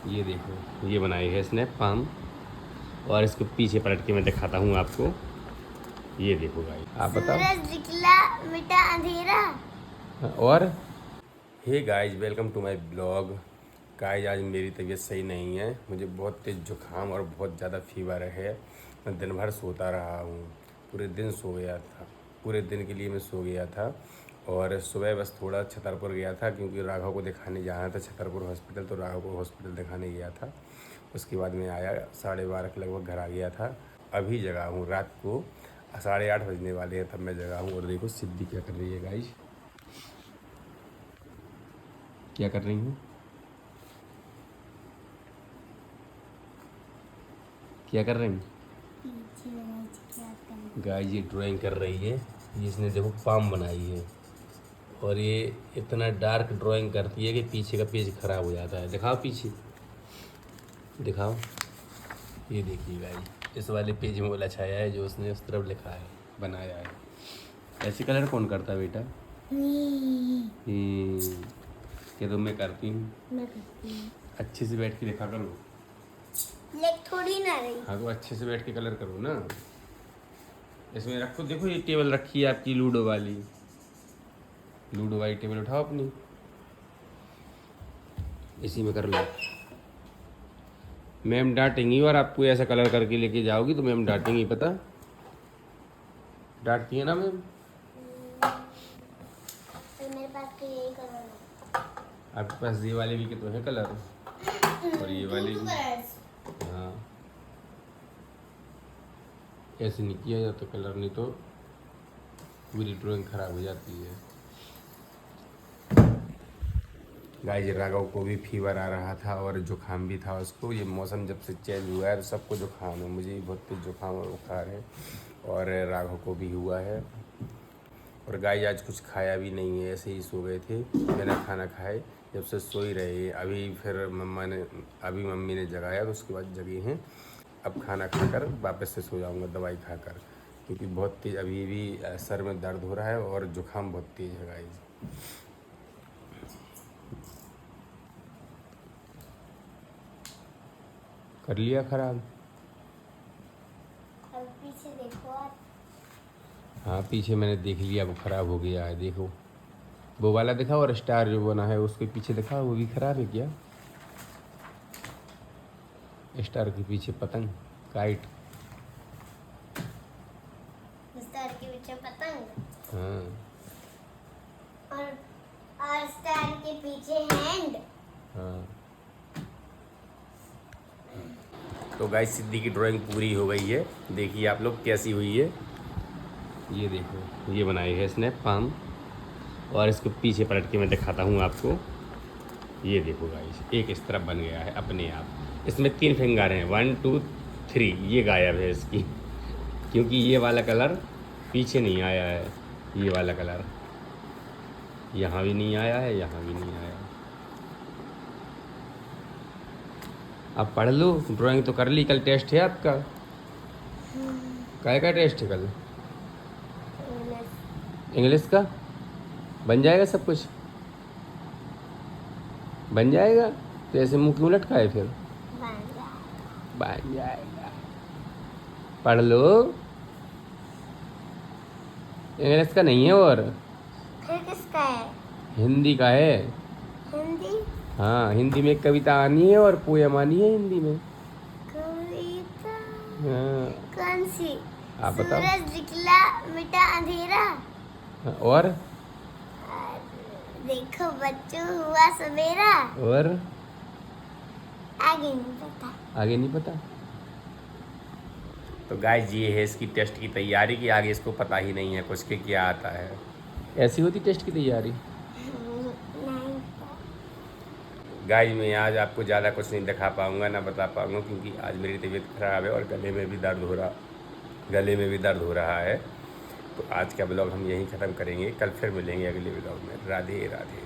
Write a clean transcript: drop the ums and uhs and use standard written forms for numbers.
ये देखो, ये बनाई है इसने पाम, और इसको पीछे पलट के मैं दिखाता हूँ आपको। ये देखो गाइस, आप बताओ। सूरज निकला, मिटा अंधेरा। और hey guys, welcome to my blog. Guys, आज मेरी तबीयत सही नहीं है, मुझे बहुत तेज़ जुकाम और बहुत ज़्यादा फीवर है। मैं दिन भर सोता रहा हूँ, पूरे दिन सो गया था, पूरे दिन के लिए मैं सो गया था। और सुबह बस थोड़ा छतरपुर गया था क्योंकि राघव को दिखाने जाना था छतरपुर हॉस्पिटल, तो राघव को हॉस्पिटल दिखाने गया था। उसके बाद मैं आया 12:30 के लगभग घर आ गया था। अभी जगा हूँ, रात को 8:30 बजने वाले हैं तब मैं जगा हूँ। और देखो सिद्धि क्या कर रही है गाइस, क्या कर रही हूँ, क्या कर रही हूँ गाइस, ये ड्राइंग कर रही है। ये इसने देखो पाम बनाई है, और ये इतना डार्क ड्राइंग करती है कि पीछे का पेज खराब हो जाता है। दिखाओ पीछे, दिखाओ। ये देखिए गाइस, इस वाले पेज में वो लछाया है जो उसने उस तरफ लिखा है, बनाया है। ऐसे कलर कौन करता है बेटा? क्या तो मैं करती हूँ, मैं करती हूँ। अच्छे से बैठ के लिखा करो। लेग थोड़ी ना रही। हाँ, तो अच्छे से बैठ के कलर करो ना। इसमें रखो, देखो ये टेबल रखी है आपकी लूडो वाली, लूडो वाली टेबल उठाओ अपनी, इसी में कर लो। मैम डांटेंगी, और आपको ऐसा कलर करके लेके जाओगी तो मैम डांटेंगी, पता? डांटती है ना मैम? तो मेरे पास तो यही कलर है। आपके पास ये वाले भी तो है कलर, और ये वाले भी। हाँ, ऐसे नहीं किया जाता कलर, नहीं तो पूरी ड्राइंग खराब हो जाती है। गाइस, राघव को भी फीवर आ रहा था और जुकाम भी था उसको। ये मौसम जब से चेंज हुआ है तो सबको जुकाम है, मुझे भी बहुत तेज जुकाम और बुखार है, और राघव को भी हुआ है। और गाइस, आज कुछ खाया भी नहीं है, ऐसे ही सो गए थे बिना खाना खाए, जब से सो ही रहे। अभी फिर मम्मी ने जगाया तो उसके बाद जगे हैं। अब खाना खाकर वापस से सो जाऊंगा दवाई खाकर, क्योंकि बहुत तेज़ अभी भी सर में दर्द हो रहा है और जुकाम बहुत तेज़ है गाइस। कर लिया खराब। अब पीछे देखो आप। हाँ, पीछे मैंने देख लिया, वो ख़राब हो गया है। देखो वो वाला दिखाओ, और स्टार जो बना है उसके पीछे दिखाओ, वो भी ख़राब है क्या? स्टार के पीछे पतंग, काइट। स्टार के पीछे पतंग। हाँ, और स्टार के पीछे हैंड। हाँ। तो गाइस, सिद्धि की ड्राइंग पूरी हो गई है, देखिए आप लोग कैसी हुई है। ये देखो, ये बनाई है इसने पाम, और इसको पीछे पलट के मैं दिखाता हूँ आपको। ये देखो गाइस, एक इस तरफ बन गया है अपने आप। इसमें 3 फिंगर हैं, 1 2 3। ये गायब है इसकी, क्योंकि ये वाला कलर पीछे नहीं आया है। ये वाला कलर यहाँ भी नहीं आया है, यहाँ भी नहीं आया। अब पढ़ लो, ड्राइंग तो कर ली, कल टेस्ट है आपका। काय का टेस्ट है कल? इंग्लिश का। बन जाएगा सब कुछ, बन जाएगा। तो ऐसे मुंह क्यों लटकाए फिर? बन जाएगा, पढ़ लो। इंग्लिश का नहीं है, और फिर किसका है? हिंदी का है। हिंदी। हाँ, हिंदी में एक कविता आनी है और पोयम आनी है हिंदी में। कविता। हाँ, कौन सी? आप बताओ। सूरज निकला, मिटा अंधेरा। और देखो बच्चों, हुआ सवेरा। और आगे नहीं पता। आगे नहीं पता। तो गाइस, ये है इसकी टेस्ट की तैयारी, कि आगे इसको पता ही नहीं है कुछ के क्या आता है। ऐसी होती टेस्ट की तैयारी। नहीं। गाइस, मैं आज आपको ज़्यादा कुछ नहीं दिखा पाऊँगा, ना बता पाऊँगा, क्योंकि आज मेरी तबीयत ख़राब है और गले में भी दर्द हो रहा है। तो आज का ब्लॉग हम यहीं ख़त्म करेंगे, कल फिर मिलेंगे अगले ब्लॉग में। राधे राधे।